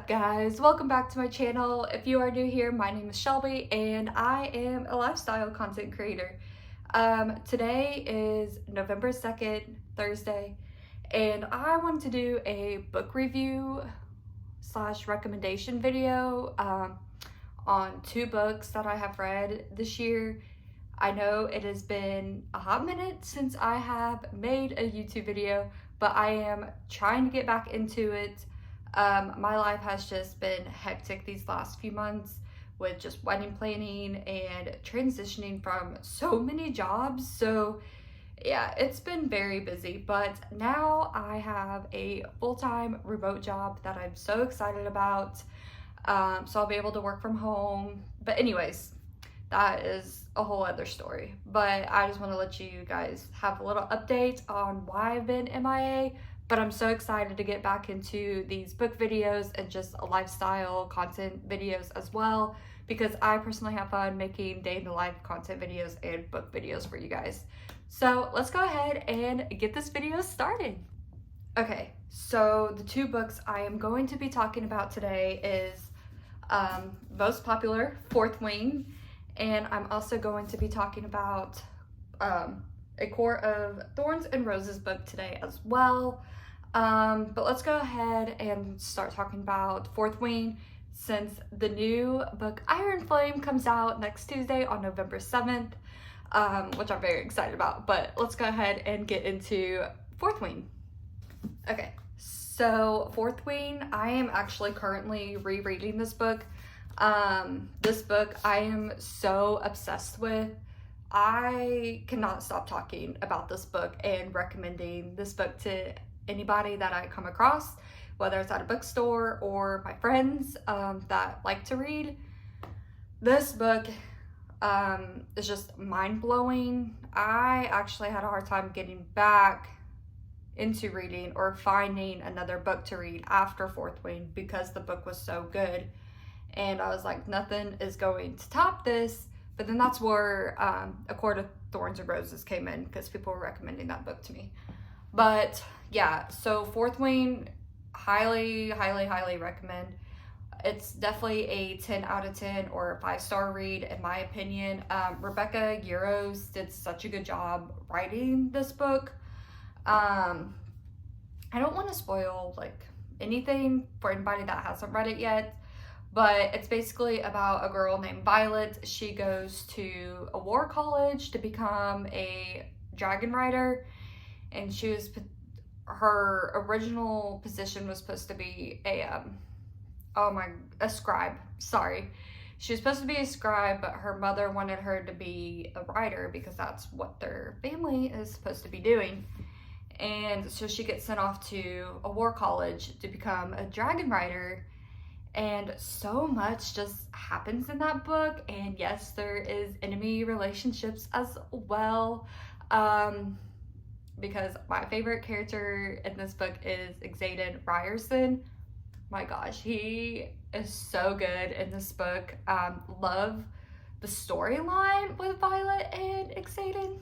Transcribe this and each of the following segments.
up, guys? Welcome back to my channel. If you are new here, my name is Shelby and I am a lifestyle content creator. Today is November 2nd, Thursday, and I wanted to do a book review slash recommendation video on two books that I have read this year. I know it has been a hot minute since I have made a YouTube video, but I am trying to get back into it. My life has just been hectic these last few months with just wedding planning and transitioning from so many jobs. So yeah, it's been very busy, but now I have a full-time remote job that I'm so excited about. So I'll be able to work from home. But anyways, that is a whole other story. But I just want to let you guys have a little update on why I've been MIA. But I'm so excited to get back into these book videos and just lifestyle content videos as well, because I personally have fun making day in the life content videos and book videos for you guys. So let's go ahead and get this video started. Okay, so the two books I am going to be talking about today is most popular, Fourth Wing, and I'm also going to be talking about a core of Thorns and Roses book today as well. But let's go ahead and start talking about Fourth Wing, since the new book Iron Flame comes out next Tuesday on November 7th, which I'm very excited about. But let's go ahead and get into Fourth Wing. Okay, so Fourth Wing, I am actually currently rereading this book. This book I am so obsessed with. I cannot stop talking about this book and recommending this book to anybody that I come across, whether it's at a bookstore or my friends that like to read. This book is just mind-blowing. I actually had a hard time getting back into reading or finding another book to read after Fourth Wing because the book was so good. And I was like, nothing is going to top this. But then that's where A Court of Thorns and Roses came in, because people were recommending that book to me. But yeah, so Fourth Wing, highly recommend. It's definitely a 10 out of 10 or a 5-star read in my opinion. Rebecca Yarros did such a good job writing this book. I don't want to spoil like anything for anybody that hasn't read it yet, but it's basically about a girl named Violet. She goes to a war college to become a dragon rider, and her original position was supposed to be a scribe. Sorry. She was supposed to be a scribe, but her mother wanted her to be a writer because that's what their family is supposed to be doing. And so she gets sent off to a war college to become a dragon rider. And so much just happens in that book. And yes, there is enemy relationships as well. Because my favorite character in this book is Xaden Ryerson. My gosh, he is so good in this book. Love the storyline with Violet and Xaden.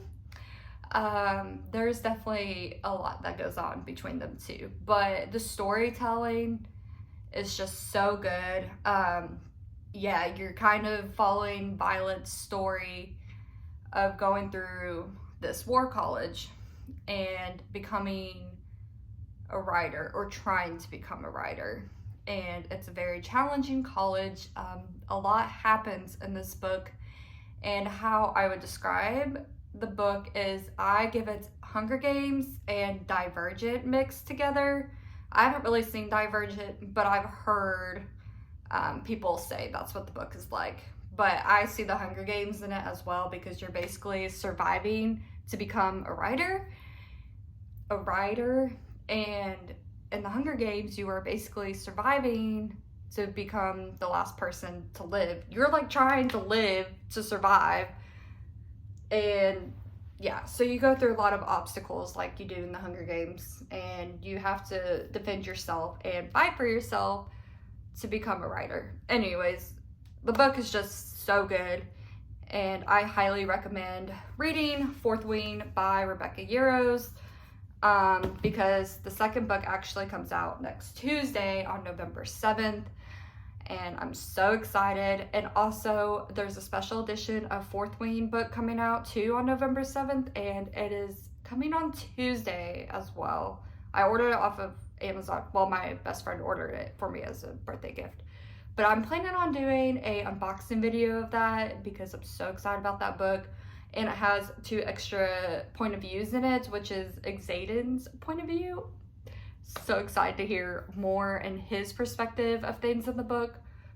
There's definitely a lot that goes on between them two, but the storytelling is just so good. Yeah, you're kind of following Violet's story of going through this war college and becoming a writer, or trying to become a writer. And it's a very challenging college. A lot happens in this book, and how I would describe the book is I give it Hunger Games and Divergent mixed together. I haven't really seen Divergent, but I've heard people say that's what the book is like. But I see the Hunger Games in it as well, because you're basically surviving to become a writer. And in the Hunger Games, you are basically surviving to become the last person to live. You're like trying to live to survive. And yeah, so you go through a lot of obstacles like you do in the Hunger Games, and you have to defend yourself and fight for yourself to become a writer. Anyways, the book is just so good, and I highly recommend reading Fourth Wing by Rebecca Yarros. because the second book actually comes out next Tuesday on November 7th. And I'm so excited. And also, there's a special edition of Fourth Wing book coming out too on November 7th, and it is coming on Tuesday as well. I ordered it off of Amazon. Well, my best friend ordered it for me as a birthday gift. But I'm planning on doing a unboxing video of that because I'm so excited about that book. And it has 2 extra point of views in it, which is Xaden's point of view. So excited to hear more in his perspective of things in the book.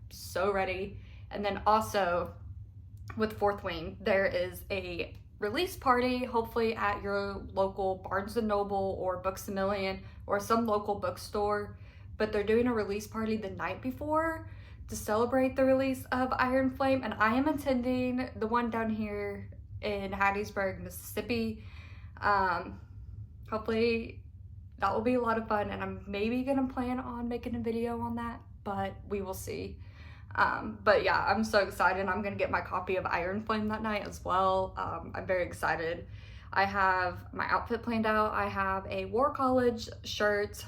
So ready. And then also with Fourth Wing, there is a release party, hopefully at your local Barnes & Noble or Books A Million or some local bookstore. But they're doing a release party the night before to celebrate the release of Iron Flame. And I am attending the one down here in Hattiesburg, Mississippi. Hopefully that will be a lot of fun, and I'm maybe gonna plan on making a video on that, but we will see. But yeah, I'm so excited. I'm gonna get my copy of Iron Flame that night as well. I'm very excited. I have my outfit planned out. I have a War College shirt,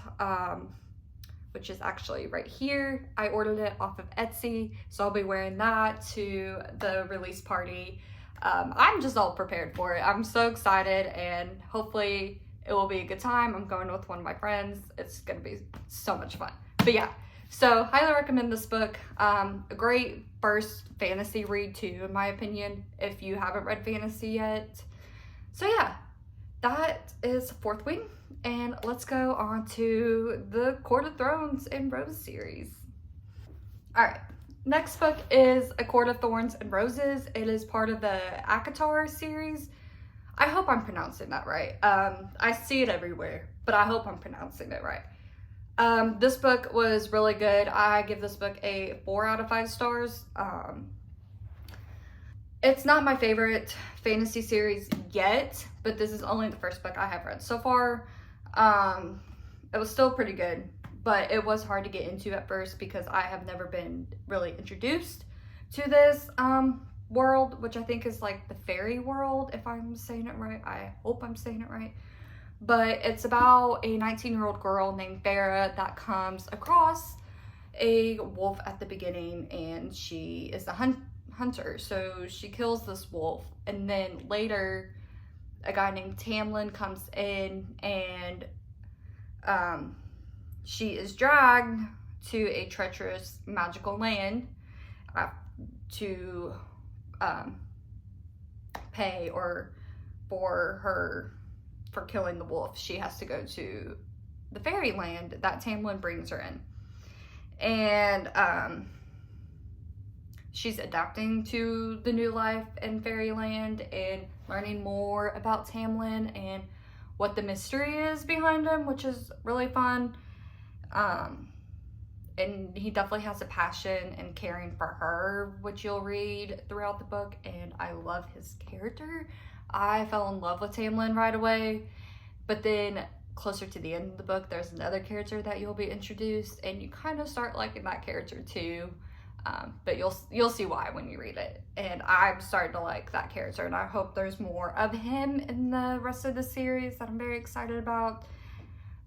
which is actually right here. I ordered it off of Etsy, so I'll be wearing that to the release party. I'm just all prepared for it. I'm so excited, and hopefully it will be a good time. I'm going with one of my friends. It's gonna be so much fun. But yeah, so highly recommend this book. A great first fantasy read too, in my opinion, if you haven't read fantasy yet. So yeah, that is Fourth Wing, and let's go on to the Court of Thorns and Rose series. All right, next book is A Court of Thorns and Roses. It is part of the ACOTAR series. I hope I'm pronouncing that right. I see it everywhere, but I hope I'm pronouncing it right. This book was really good. I give this book a 4 out of 5 stars. It's not my favorite fantasy series yet, but this is only the first book I have read so far. It was still pretty good, but it was hard to get into at first because I have never been really introduced to this world, which I think is like the fairy world, if I'm saying it right. I hope I'm saying it right. But it's about a 19-year-old girl named Farah that comes across a wolf at the beginning, and she is a hunter, so she kills this wolf. And then later a guy named Tamlin comes in, and she is dragged to a treacherous magical land to pay or for killing the wolf. She has to go to the fairyland that Tamlin brings her in. And she's adapting to the new life in fairyland and learning more about Tamlin and what the mystery is behind him, which is really fun. And he definitely has a passion and caring for her, which you'll read throughout the book. And I love his character. I fell in love with Tamlin right away. But then closer to the end of the book, there's another character that you'll be introduced, and you kind of start liking that character too. But you'll see why when you read it. And I'm starting to like that character, and I hope there's more of him in the rest of the series that I'm very excited about.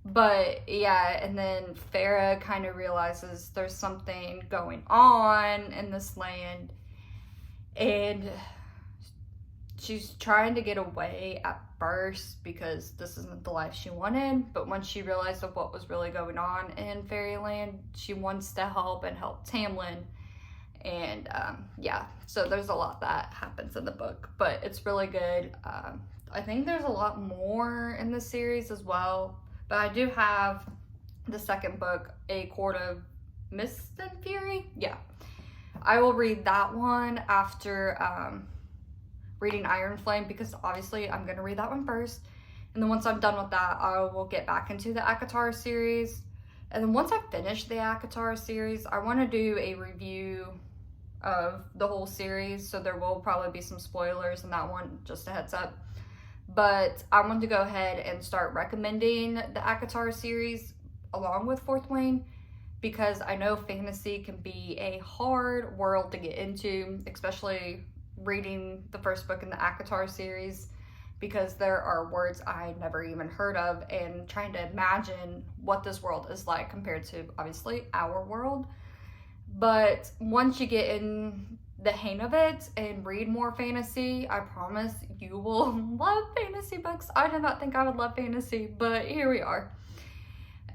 But yeah, and then Farah kind of realizes there's something going on in this land, and she's trying to get away at first because this isn't the life she wanted. But once she realized of what was really going on in Fairyland, she wants to help Tamlin. And yeah, so there's a lot that happens in the book, but it's really good. I think there's a lot more in the series as well. But I do have the second book, A Court of Mist and Fury. Yeah, I will read that one after reading Iron Flame, because obviously I'm going to read that one first. And then once I'm done with that, I will get back into the ACOTAR series. And then once I finish the ACOTAR series, I want to do a review of the whole series. So there will probably be some spoilers in that one, just a heads up. But I want to go ahead and start recommending the ACOTAR series along with Fourth Wing, because I know fantasy can be a hard world to get into, especially reading the first book in the ACOTAR series. because there are words I never even heard of, and trying to imagine what this world is like compared to obviously our world. But once you get in the hang of it and read more fantasy, I promise you will love fantasy books. I did not think I would love fantasy, but here we are.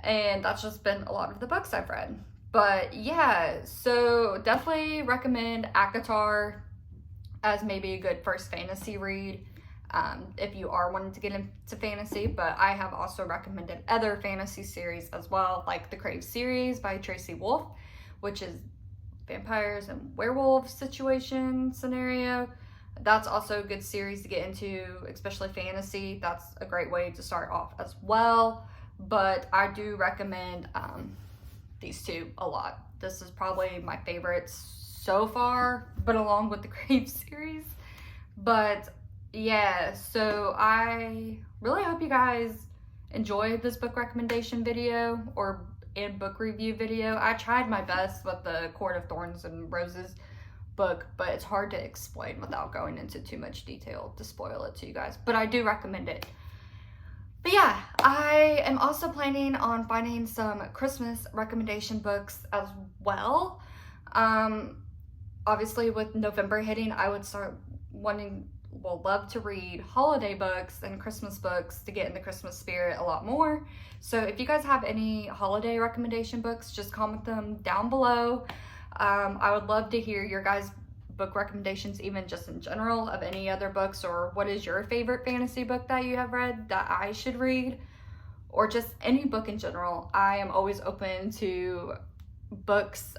And that's just been a lot of the books I've read. But yeah, so definitely recommend ACOTAR as maybe a good first fantasy read if you are wanting to get into fantasy. But I have also recommended other fantasy series as well, like the Crave series by Tracy Wolff, which is vampires and werewolf scenario. That's also a good series to get into, especially fantasy. That's a great way to start off as well. But I do recommend these two a lot. This is probably my favorite so far, but along with the Crave series. But yeah, so I really hope you guys enjoyed this book recommendation video and book review video. I tried my best with the Court of Thorns and Roses book, but it's hard to explain without going into too much detail to spoil it to you guys. But I do recommend it. But yeah, I am also planning on finding some Christmas recommendation books as well. Obviously with November hitting, I would start love to read holiday books and Christmas books to get in the Christmas spirit a lot more. So if you guys have any holiday recommendation books, just comment them down below. I would love to hear your guys' book recommendations, even just in general, of any other books, or what is your favorite fantasy book that you have read that I should read, or just any book in general. I am always open to books,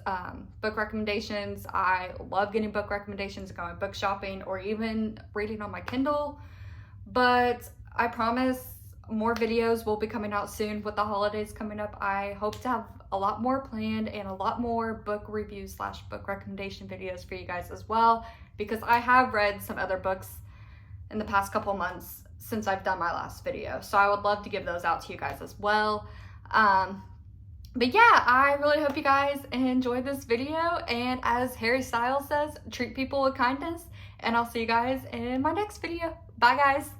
book recommendations. I love getting book recommendations, going book shopping, or even reading on my Kindle. But I promise more videos will be coming out soon with the holidays coming up. I hope to have a lot more planned and a lot more book reviews / book recommendation videos for you guys as well, because I have read some other books in the past couple months since I've done my last video. So I would love to give those out to you guys as well. But yeah, I really hope you guys enjoyed this video, and as Harry Styles says, treat people with kindness, and I'll see you guys in my next video. Bye guys.